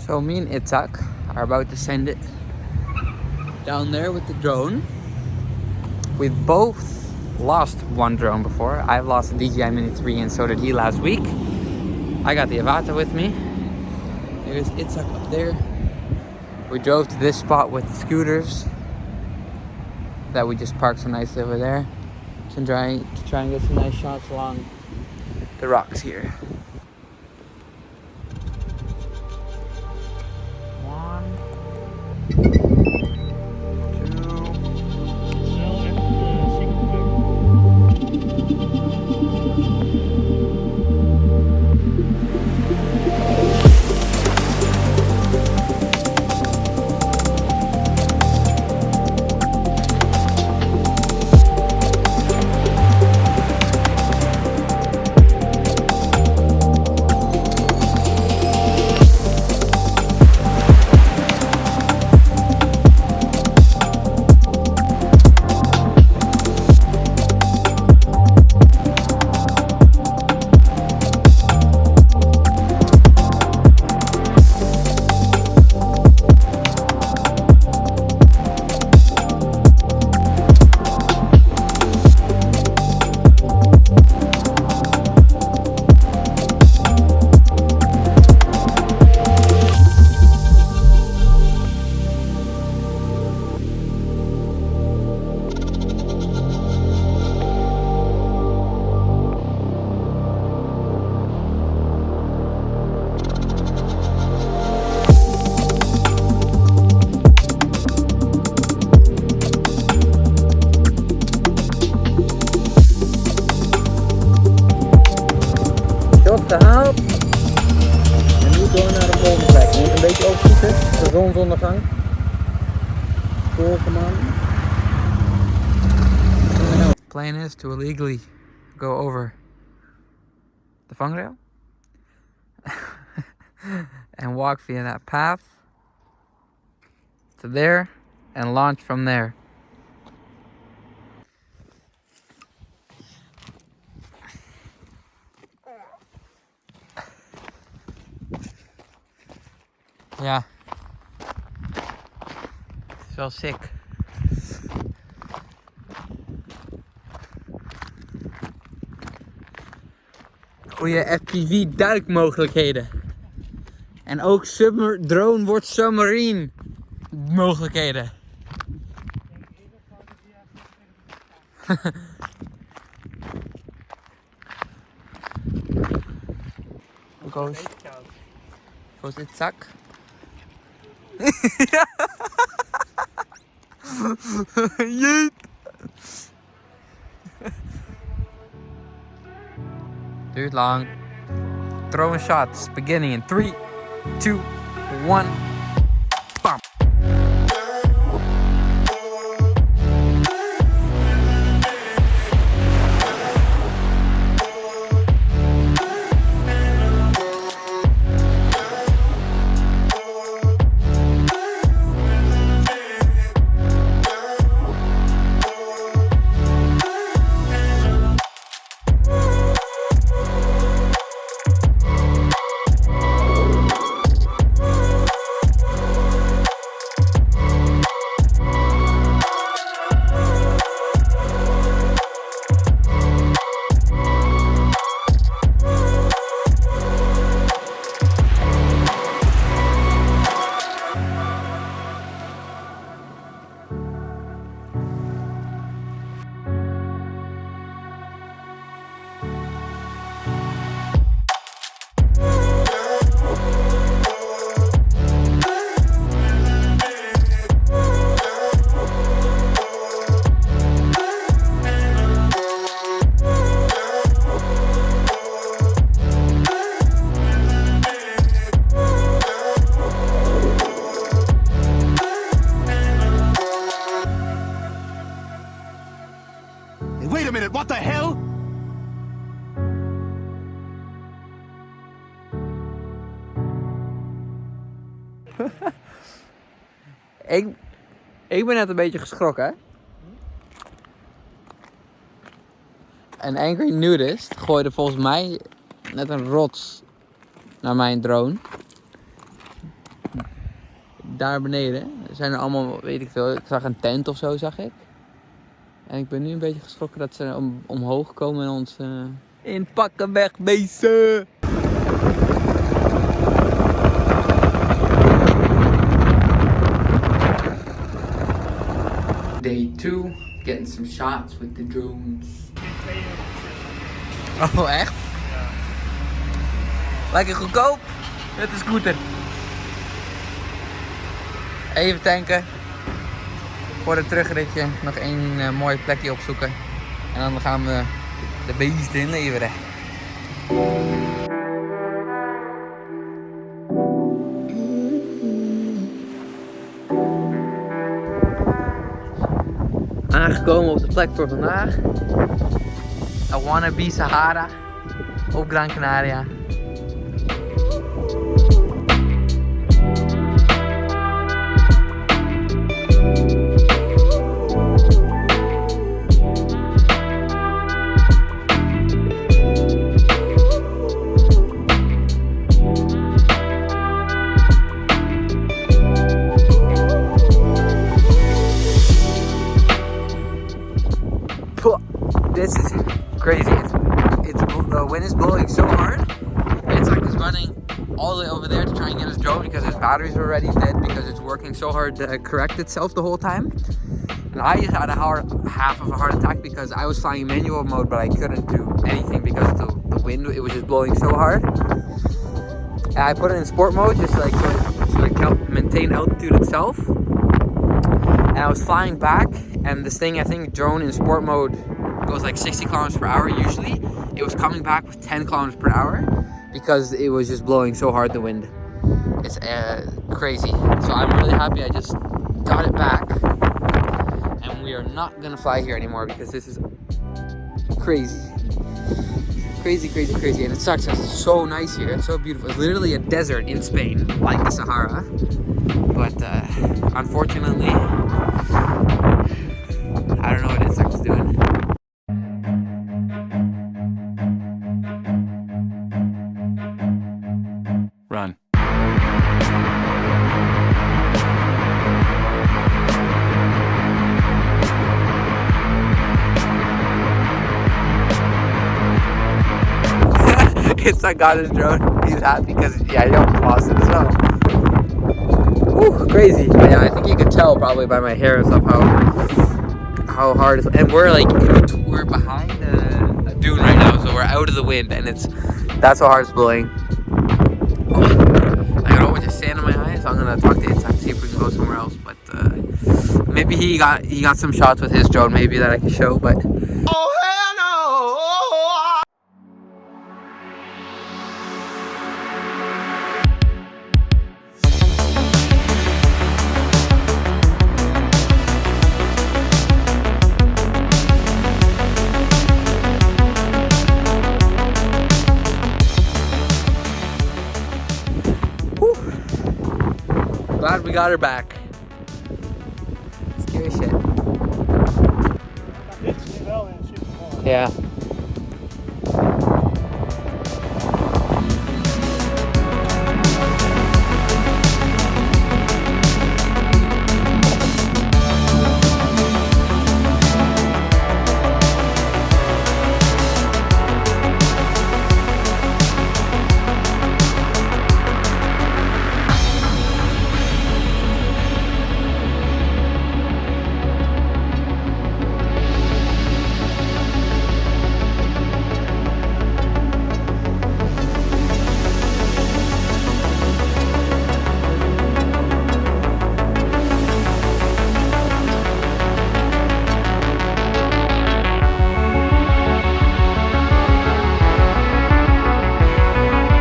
So me and Itzhak are about to send it down there with the drone. We've both lost one drone before. I've lost a DJI Mini 3 and so did he last week. I got the AVATA with me. There's Itzhak up there. We drove to this spot with the scooters that we just parked so nicely over there to try and get some nice shots along the rocks here. Gehaald. En nu door naar de volgende plek. Je moet een beetje overschieten. De zonsondergang. Cool, come on. The plan is to illegally go over the vangrail and walk via that path to there and launch from there. Ja, het is wel sick. Goeie FPV duikmogelijkheden. En ook drone wordt submarine mogelijkheden. Goes Itzhak. Jeet. Duurt lang. Drone shots beginning in 3, 2, 1. Bam. Wait a minute, what the hell? Ik ben net een beetje geschrokken, hè? Een angry nudist gooide volgens mij net een rots naar mijn drone. daar beneden. Er zijn er allemaal, weet ik veel. Ik zag een tent of zo, zag ik. En ik ben nu een beetje geschrokken dat ze omhoog komen en ons inpakken wegbeesten. Day 2, getting some shots with the drones. Oh, echt? Ja. Lekker goedkoop met de scooter. Even tanken. Voor het terugritje nog één mooi plekje opzoeken. En dan gaan we de beesten inleveren. Aangekomen op de plek voor vandaag. A wannabe Sahara op Gran Canaria. This is crazy. The wind is blowing so hard. Itzhak is running all the way over there to try and get his drone because his batteries are already dead because it's working so hard to correct itself the whole time. And I just had half of a heart attack because I was flying manual mode, but I couldn't do anything because the wind, it was just blowing so hard. And I put it in sport mode just like so it can maintain altitude itself. And I was flying back, and this thing, I think drone in sport mode goes like 60 kilometers per hour usually. It was coming back with 10 kilometers per hour because it was just blowing so hard, the wind. It's crazy. So I'm really happy I just got it back. And we are not gonna fly here anymore because this is crazy. Crazy, crazy, crazy. And it sucks. It's so nice here. It's so beautiful. It's literally a desert in Spain, like the Sahara. But unfortunately, I don't know what Itzhak is doing. Run. Itzhak got his drone. He's happy because he almost lost it as well. Whew, crazy. But yeah, I think you could tell probably by my hair and stuff how hard it's, and we're like we're behind a dune right now, so we're out of the wind, and that's how hard it's blowing. Oh, I got a whole bunch of sand in my eyes, so I'm gonna talk to Itzhak, see if we can go somewhere else. But maybe he got some shots with his drone, maybe that I can show. But Oh, hell no! glad we got her back. Scary shit. Dit is nu wel in super mooi. Ja.